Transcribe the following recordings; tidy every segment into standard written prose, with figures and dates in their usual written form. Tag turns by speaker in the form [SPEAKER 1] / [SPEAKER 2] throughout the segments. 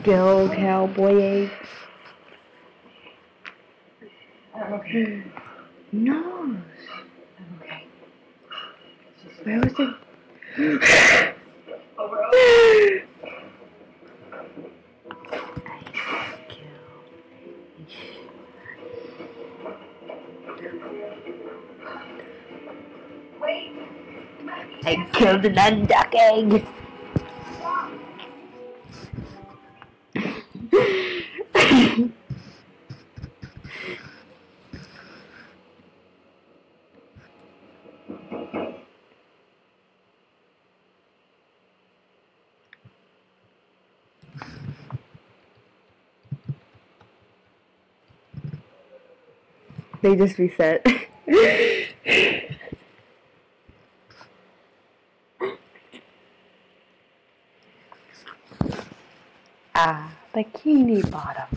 [SPEAKER 1] go, cowboy egg.
[SPEAKER 2] I'm okay.
[SPEAKER 1] Nose.
[SPEAKER 2] I'm okay.
[SPEAKER 1] Where was it?
[SPEAKER 2] Over. Wait.
[SPEAKER 1] I killed an unduck egg. They just reset. Bikini Bottom.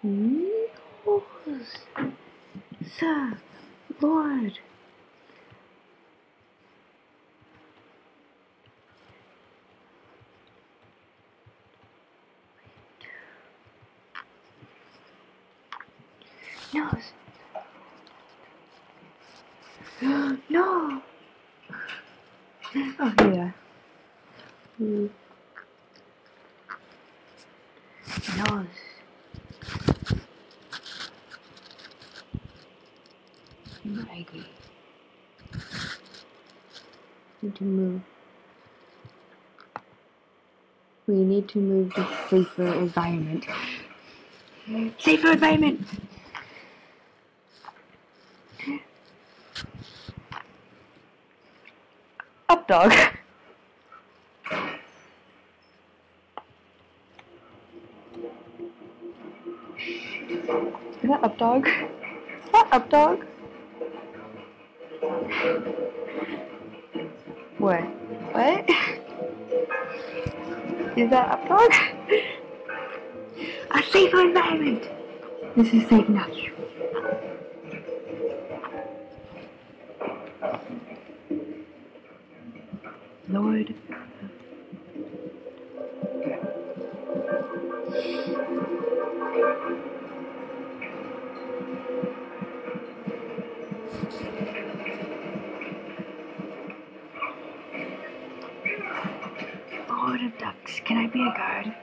[SPEAKER 1] Nose. Sir, Lord. Nose. No. Oh, yeah. Nose. Maggie. Need to move. We need to move to safer environment. Safer environment! Up dog. Is that up dog? Is that up dog? What? What? Is that up dog? A safer environment! This is safe enough. Lord. Lord of ducks, can I be a guard?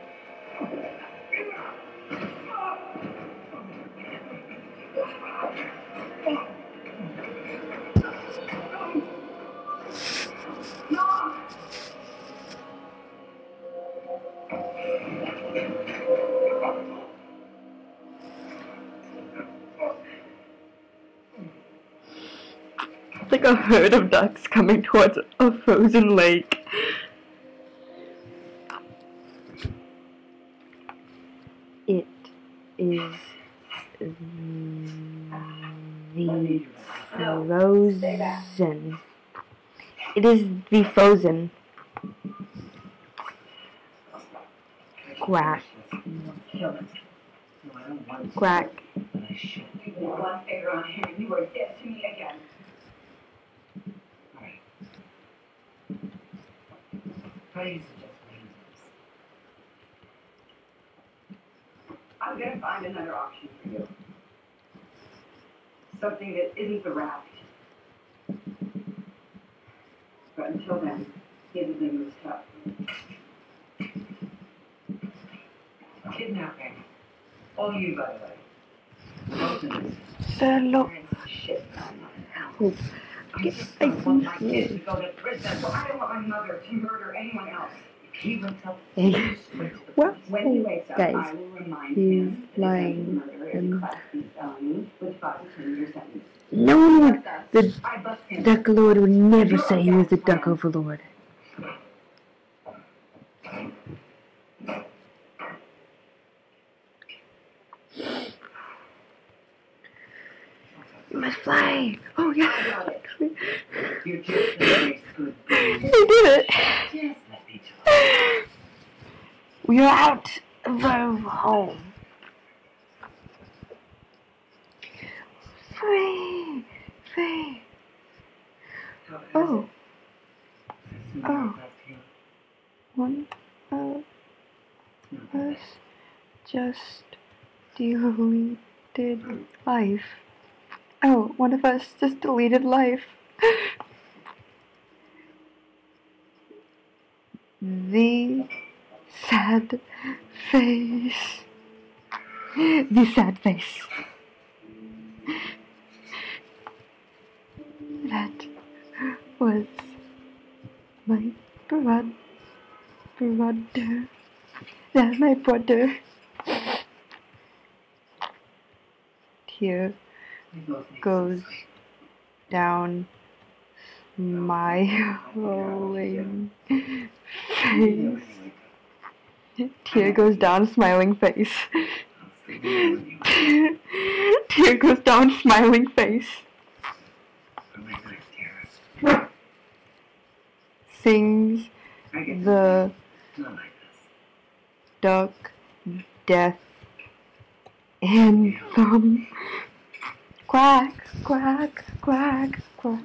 [SPEAKER 1] It's like a herd of ducks coming towards a frozen lake. It is the frozen. It is the frozen. Quack. Quack.
[SPEAKER 2] One finger on him, you were dead to me again.
[SPEAKER 3] Praise just means.
[SPEAKER 2] I'm gonna find another option for you. Something that isn't the raft. But until then, everything was tough.
[SPEAKER 3] Kidnapping. All you, by the way. Both of us.
[SPEAKER 1] Sir, look.
[SPEAKER 2] Shit.
[SPEAKER 1] I
[SPEAKER 2] I want my kids to go to prison. Well, I don't want my mother to murder anyone else.
[SPEAKER 3] If he wakes up,
[SPEAKER 1] Hey. Well,
[SPEAKER 2] When he wakes up,
[SPEAKER 1] guys,
[SPEAKER 2] I will remind
[SPEAKER 1] he's
[SPEAKER 2] him that
[SPEAKER 1] lying
[SPEAKER 2] murder is a class B felony with 5 to 10 year sentence.
[SPEAKER 1] no one would. The
[SPEAKER 2] I bust him.
[SPEAKER 1] Duck Lord would never say he was the Duck Overlord. You must fly. Oh yeah.
[SPEAKER 3] you just makes good.
[SPEAKER 1] We did it.
[SPEAKER 3] Just let me talk.
[SPEAKER 1] We are out of our home. just deleted life. Oh, one of us just deleted life. The sad face. The sad face. That was my brother. That's my brother. Tear goes down smiling face. Tear goes down smiling face. Tear goes down smiling face. Sings the duck death anthem. Quack, quack, quack, quack.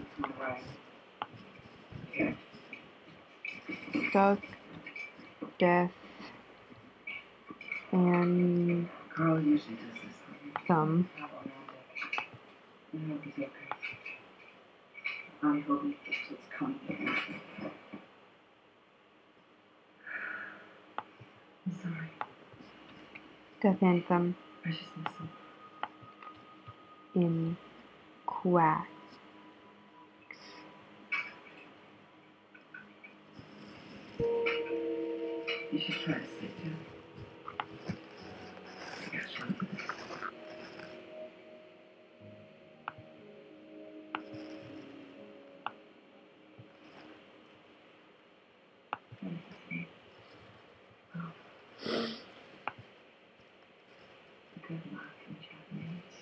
[SPEAKER 1] Duck death and
[SPEAKER 3] Carl usually does this.
[SPEAKER 1] thumb.
[SPEAKER 3] I hope he's okay. I hope he gets what's coming. I'm sorry.
[SPEAKER 1] Death anthem
[SPEAKER 3] I just miss him.
[SPEAKER 1] in quacks.
[SPEAKER 3] You should try to sit down. I got you. What is his name? Oh. Good luck in Japanese.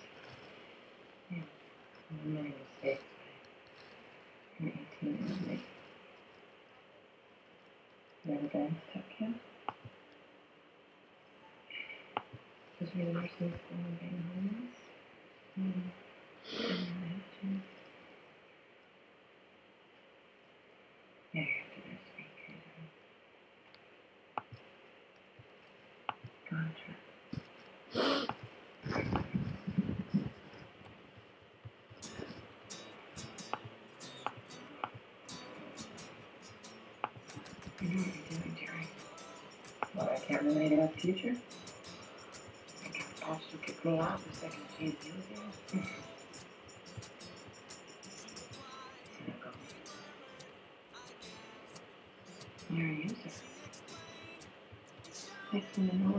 [SPEAKER 3] Yeah. Many mistakes. You're 18 and late. You ever been to Tokyo? Because we were nursing school and being homeless. Yeah, you have to go speak. Go on a trip. You know what you're doing, Jerry. What, I can't relate about the future? I got the boss who kicked me out the second she was here. So go. You're a user. Next thing you know,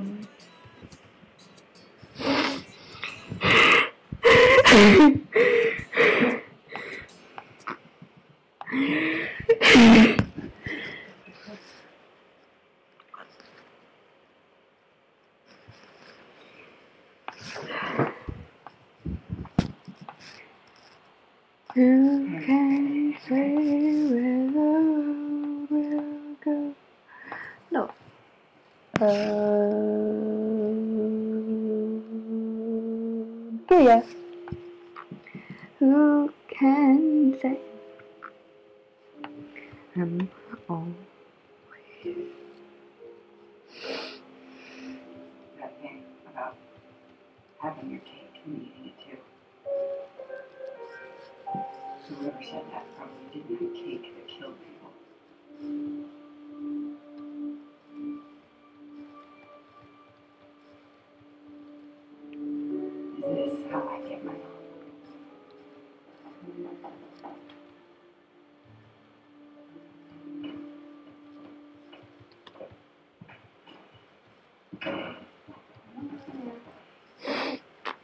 [SPEAKER 1] Who can say where the road will go? No. But yeah. Who can say I'm always
[SPEAKER 3] that thing about having your cake and eating it too. Whoever said that probably didn't have cake that killed people. Is this how I get my own?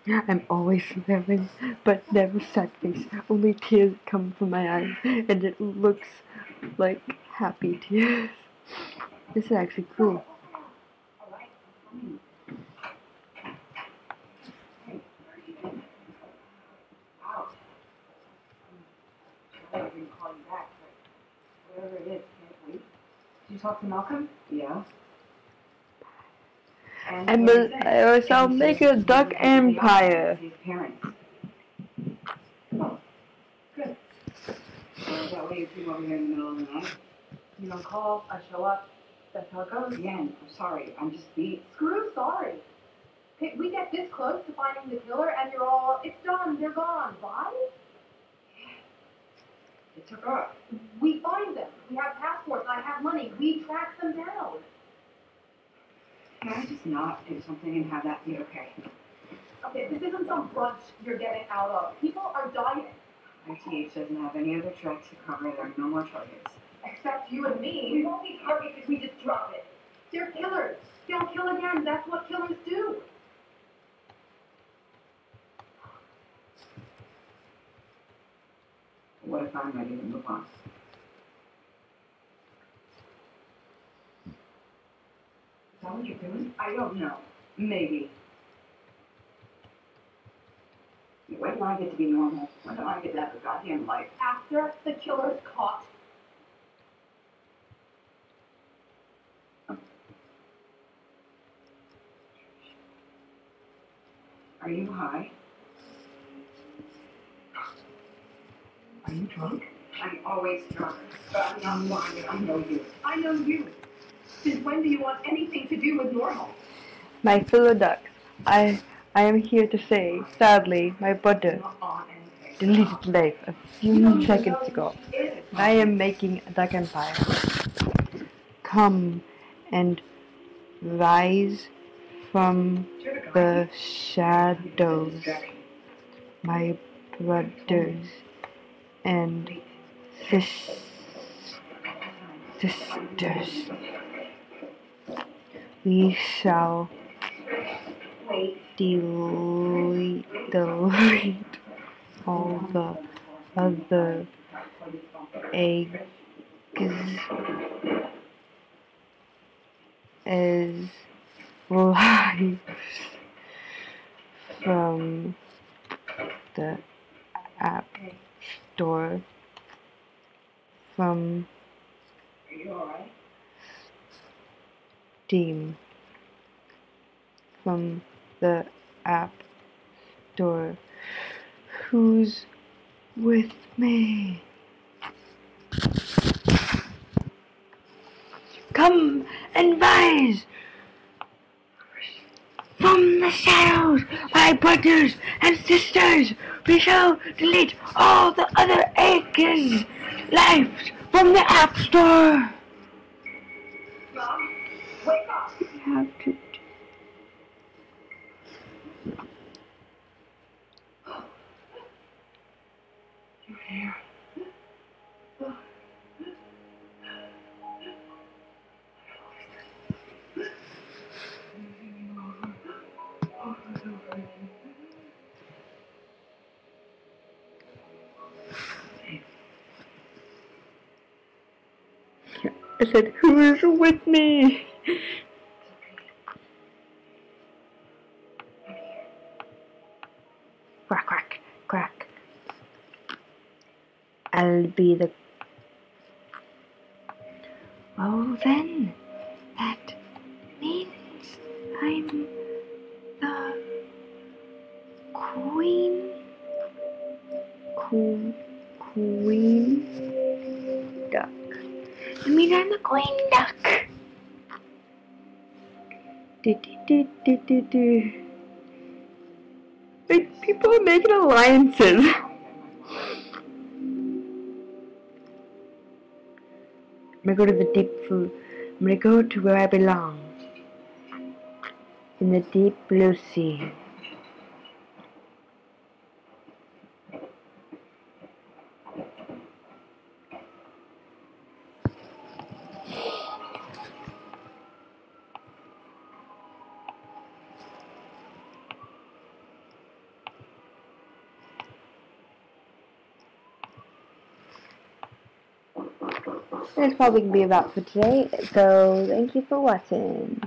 [SPEAKER 1] I'm always smiling, but never sad face. Only tears come from my eyes, and it looks like happy tears. This is actually cool.
[SPEAKER 3] I didn't call you back, but whatever it is, can't wait. Did you talk to Malcolm? Yeah. And
[SPEAKER 1] I shall make a duck empire.
[SPEAKER 3] His parents. Oh, good. That way you came over here in the middle of the night. You don't call, I show up. That's how it goes. Yeah, I'm sorry. I'm just beat. Screw sorry.
[SPEAKER 4] We get this close to finding the killer, and you're all, it's done, they're gone. Why?
[SPEAKER 2] They took off.
[SPEAKER 4] We find them. We have passports. I have money. We track them down.
[SPEAKER 2] Can I just not do something and have that be okay?
[SPEAKER 4] Okay, this isn't some brunch you're getting out of. People are dying.
[SPEAKER 2] ITH doesn't have any other tracks to cover. There are no more targets.
[SPEAKER 4] Except you and me.
[SPEAKER 2] We won't be targets if we just drop it.
[SPEAKER 4] They're killers. They'll kill again. That's what killers do.
[SPEAKER 2] What if I'm ready to move on? Is that what you're doing? I don't know. Maybe. When do I get to be normal? When do I get to have a goddamn life?
[SPEAKER 4] After the killer's caught.
[SPEAKER 2] Are you high? Are you drunk? I'm always drunk. But I'm not lying. I know you.
[SPEAKER 4] I know you. Since when do you want anything to do with normal?
[SPEAKER 1] My fellow ducks, I am here to say, sadly, my brother
[SPEAKER 2] Not on anything.
[SPEAKER 1] deleted life a few seconds ago. I am making a duck empire. Come and rise from the shadows, my brothers and sisters. We shall delete all the other eggs as lives from the app store from
[SPEAKER 2] Are you alright?
[SPEAKER 1] Steam from the app store. Who's with me? Come and rise from the shadows, my brothers and sisters. We shall delete all the other eggs lives from the app store.
[SPEAKER 2] Mom, wake up!
[SPEAKER 1] We have to.
[SPEAKER 2] You're here.
[SPEAKER 1] I said, who is with me? Quack, quack, quack. I'll be the... Well then, that means I'm the queen. Queen duck. I mean, I'm the queen duck. Like, people are making alliances. I'm gonna go to the deep blue. I'm gonna go to where I belong. In the deep blue sea. That's probably gonna be about for today, so thank you for watching.